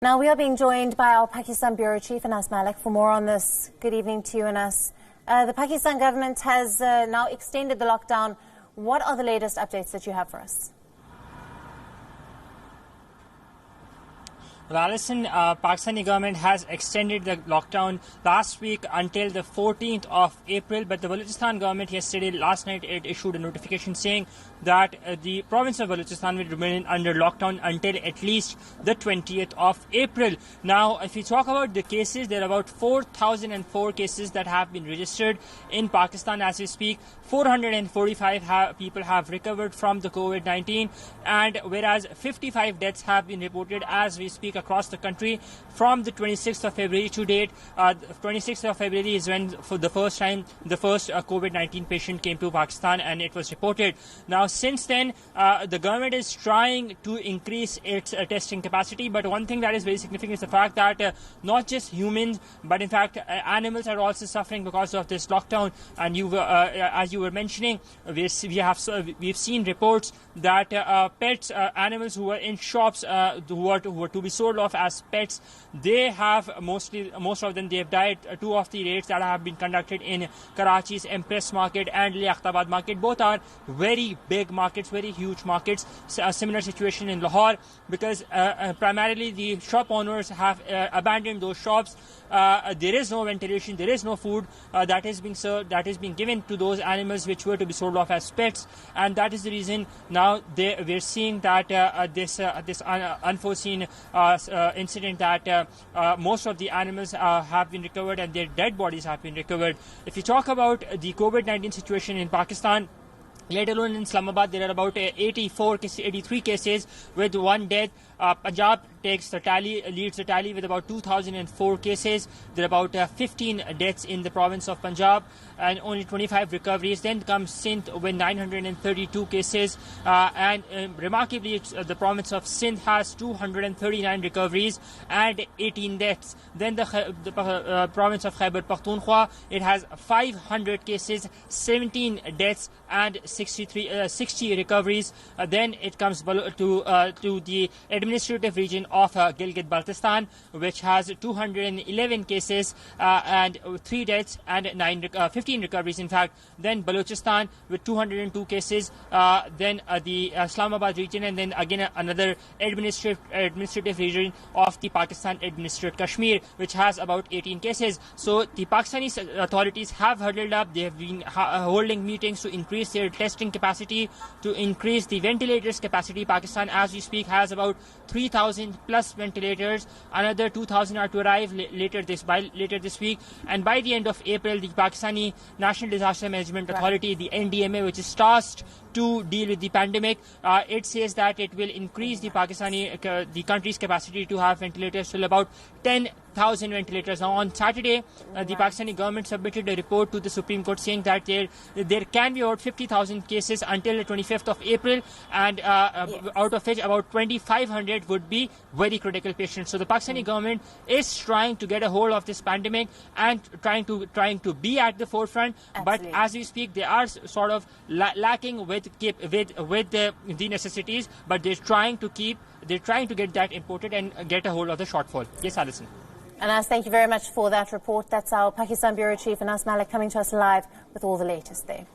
Now we are being joined by our Pakistan Bureau Chief Anas Malik for more on this. Good evening to you, Anas. The Pakistan government has now extended the lockdown. What are the latest updates that you have for us? Well, Alison, Pakistani government has extended the lockdown last week until the 14th of April, but the Balochistan government last night, it issued a notification saying that the province of Balochistan will remain under lockdown until at least the 20th of April. Now, if we talk about the cases, there are about 4,004 cases that have been registered in Pakistan as we speak. 445 people have recovered from the COVID-19, and whereas 55 deaths have been reported as we speak across the country from the 26th of February to date. 26th of February is when for the first time the first COVID-19 patient came to Pakistan and it was reported. Now since then the government is trying to increase its testing capacity, but one thing that is very significant is the fact that not just humans but in fact animals are also suffering because of this lockdown. And as you were mentioning, we've seen reports that pets, animals who were in shops who were to be sold off as pets, they have most of them, they have died. Two of the raids that have been conducted in Karachi's Empress Market and Liaquatabad Market, both are very big markets, very huge markets. A similar situation in Lahore, because primarily the shop owners have abandoned those shops. There is no ventilation, there is no food that is being served, that is being given to those animals which were to be sold off as pets, and that is the reason now we're seeing that this unforeseen incident that most of the animals have been recovered and their dead bodies have been recovered. If you talk about the COVID-19 situation in Pakistan, let alone in Islamabad, there are about 83 cases with one death. Punjab leads the tally with about 2,004 cases. There are about 15 deaths in the province of Punjab and only 25 recoveries. Then comes Sindh with 932 cases. And remarkably, the province of Sindh has 239 recoveries and 18 deaths. Then the province of Khyber Pakhtunkhwa, it has 500 cases, 17 deaths and 60 recoveries. Then it comes to the administrative region of Gilgit-Baltistan, which has 211 cases and 3 deaths and 15 recoveries in fact. Then Balochistan with 202 cases. Then the Islamabad region, and then again another administrative region of the Pakistan administered Kashmir, which has about 18 cases. So the Pakistani authorities have huddled up. They have been holding meetings to increase their testing capacity, to increase the ventilators capacity. Pakistan as we speak has about 3,000 plus ventilators. Another 2,000 are to arrive later this week, and by the end of April the Pakistani National Disaster Management Authority, the NDMA, which is tasked to deal with the pandemic, it says that it will increase the country's capacity to have ventilators till about 10,000 ventilators. Now on Saturday, the Pakistani government submitted a report to the Supreme Court saying that there can be about 50,000 cases until the 25th of April, and out of which about 2,500 would be very critical patients. So the Pakistani government is trying to get a hold of this pandemic and trying to be at the forefront. Absolutely. But as we speak, they are sort of lacking with the necessities, but they're trying to get that imported and get a hold of the shortfall. Yes, Alison. Anas, thank you very much for that report. That's our Pakistan Bureau Chief Anas Malik coming to us live with all the latest there.